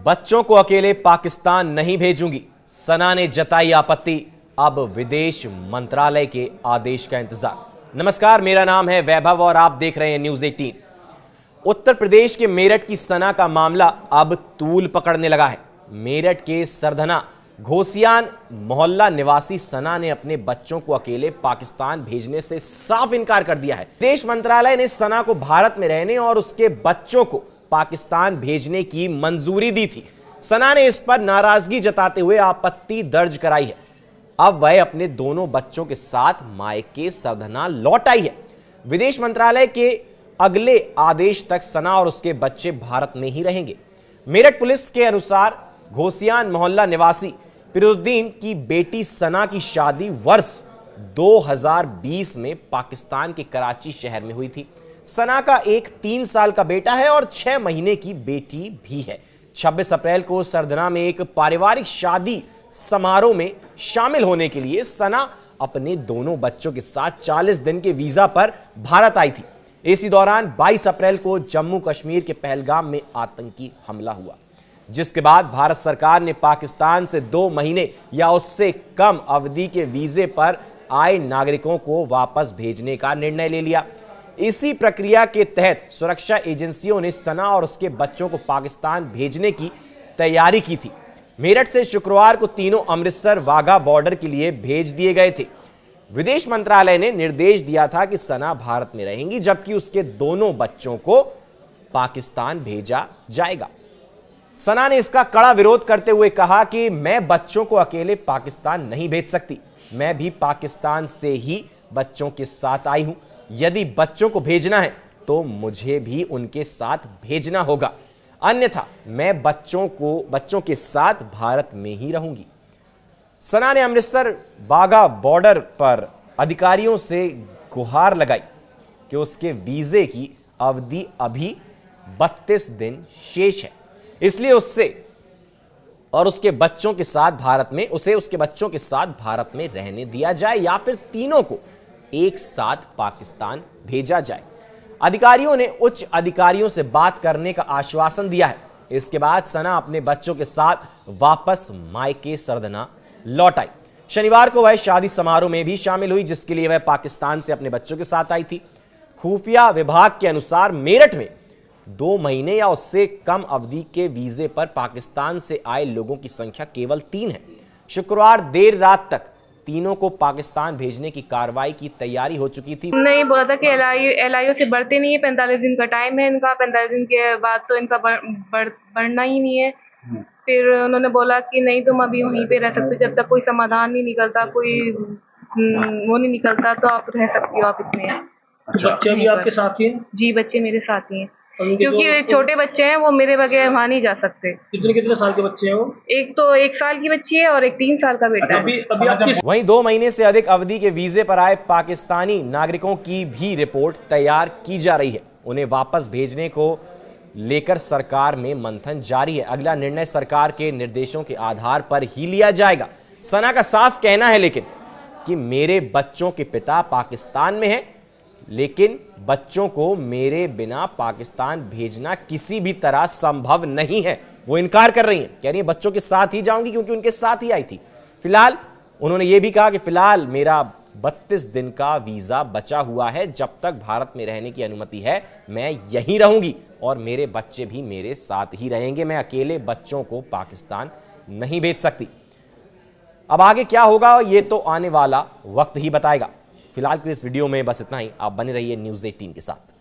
बच्चों को अकेले पाकिस्तान नहीं भेजूंगी, सना ने जताई आपत्ति। अब विदेश मंत्रालय के आदेश का इंतजार। नमस्कार, मेरा नाम है वैभव और आप देख रहे हैं न्यूज 18। उत्तर प्रदेश के मेरठ की सना का मामला अब तूल पकड़ने लगा है। मेरठ के सरधना घोसियान मोहल्ला निवासी सना ने अपने बच्चों को अकेले पाकिस्तान भेजने से साफ इनकार कर दिया है। विदेश मंत्रालय ने सना को भारत में रहने और उसके बच्चों को पाकिस्तान भेजने की मंजूरी दी थी। सना ने इस पर नाराजगी जताते हुए आपत्ति दर्ज कराई है। अब वह अपने दोनों बच्चों के साथ मायके सरधना लौट आई है। विदेश मंत्रालय के अगले आदेश तक सना और उसके बच्चे भारत में ही रहेंगे। मेरठ पुलिस के अनुसार घोसियान मोहल्ला निवासी फिरोजुद्दीन की बेटी सना की शादी वर्ष 2020 में पाकिस्तान के कराची शहर में हुई थी। सना का एक 3 साल का बेटा है और 6 महीने की बेटी भी है। 26 अप्रैल को सरधना में एक पारिवारिक शादी समारोह में शामिल होने के लिए सना अपने दोनों बच्चों के साथ 40 दिन के वीजा पर भारत आई थी। इसी दौरान 22 अप्रैल को जम्मू कश्मीर के पहलगाम में आतंकी हमला हुआ, जिसके बाद भारत सरकार ने पाकिस्तान से 2 महीने या उससे कम अवधि के वीजे पर आए नागरिकों को वापस भेजने का निर्णय ले लिया। इसी प्रक्रिया के तहत सुरक्षा एजेंसियों ने सना और उसके बच्चों को पाकिस्तान भेजने की तैयारी की थी। मेरठ से शुक्रवार को तीनों अमृतसर वाघा बॉर्डर के लिए भेज दिए गए थे। विदेश मंत्रालय ने निर्देश दिया था कि सना भारत में रहेंगी, जबकि उसके दोनों बच्चों को पाकिस्तान भेजा जाएगा। सना ने इसका कड़ा विरोध करते हुए कहा कि मैं बच्चों को अकेले पाकिस्तान नहीं भेज सकती, मैं भी पाकिस्तान से ही बच्चों के साथ आई हूं। यदि बच्चों को भेजना है तो मुझे भी उनके साथ भेजना होगा, अन्यथा मैं बच्चों के साथ भारत में ही रहूंगी। सना ने अमृतसर वाघा बॉर्डर पर अधिकारियों से गुहार लगाई कि उसके वीजे की अवधि अभी 32 दिन शेष है, इसलिए उसके बच्चों के साथ भारत में रहने दिया जाए या फिर तीनों को एक साथ पाकिस्तान भेजा जाए। अधिकारियों ने उच्च अधिकारियों से बात करने का आश्वासन दिया है। इसके बाद सना अपने बच्चों के साथ वापस मायके सरधना लौट आई। शनिवार को वह शादी समारोह में भी शामिल हुई, जिसके लिए वह पाकिस्तान से अपने बच्चों के साथ आई थी। खुफिया विभाग के अनुसार मेरठ में 2 महीने या उससे कम अवधि के वीजे पर पाकिस्तान से आए लोगों की संख्या केवल 3 है। शुक्रवार देर रात तक तीनों को पाकिस्तान भेजने की कार्रवाई की तैयारी हो चुकी थी। नहीं बोला था कि एलआईओ से बढ़ते नहीं है, 45 दिन का टाइम है इनका, 45 दिन के बाद तो इनका बढ़ना ही नहीं है। फिर उन्होंने बोला कि नहीं, तुम अभी वहीं पे रह सकते, जब तक कोई समाधान नहीं निकलता, कोई वो नहीं निकलता, तो आप रह सकती हो आप इसमें। तो बच्चे भी आपके साथ ही हैं? जी, बच्चे मेरे साथ ही हैं, क्योंकि छोटे बच्चे हैं, वो मेरे बगैर वहाँ नहीं जा सकते। कितने साल के बच्चे हैं वो? एक तो 1 साल की बच्ची है और एक 3 साल का बेटा है। वहीं 2 महीने से अधिक अवधि के वीजे पर आए पाकिस्तानी नागरिकों की भी रिपोर्ट तैयार की जा रही है। उन्हें वापस भेजने को लेकर सरकार में मंथन जारी है। अगला निर्णय सरकार के निर्देशों के आधार पर ही लिया जाएगा। सना का साफ कहना है लेकिन कि मेरे बच्चों के पिता पाकिस्तान में हैं, लेकिन बच्चों को मेरे बिना पाकिस्तान भेजना किसी भी तरह संभव नहीं है। वो इनकार कर रही हैं, कह रही हैं बच्चों के साथ ही जाऊंगी क्योंकि उनके साथ ही आई थी। फिलहाल उन्होंने ये भी कहा कि फिलहाल मेरा 32 दिन का वीजा बचा हुआ है, जब तक भारत में रहने की अनुमति है मैं यहीं रहूंगी और मेरे बच्चे भी मेरे साथ ही रहेंगे। मैं अकेले बच्चों को पाकिस्तान नहीं भेज सकती। अब आगे क्या होगा ये तो आने वाला वक्त ही बताएगा। फिलहाल के इस वीडियो में बस इतना ही। आप बने रहिए न्यूज़ 18 के साथ।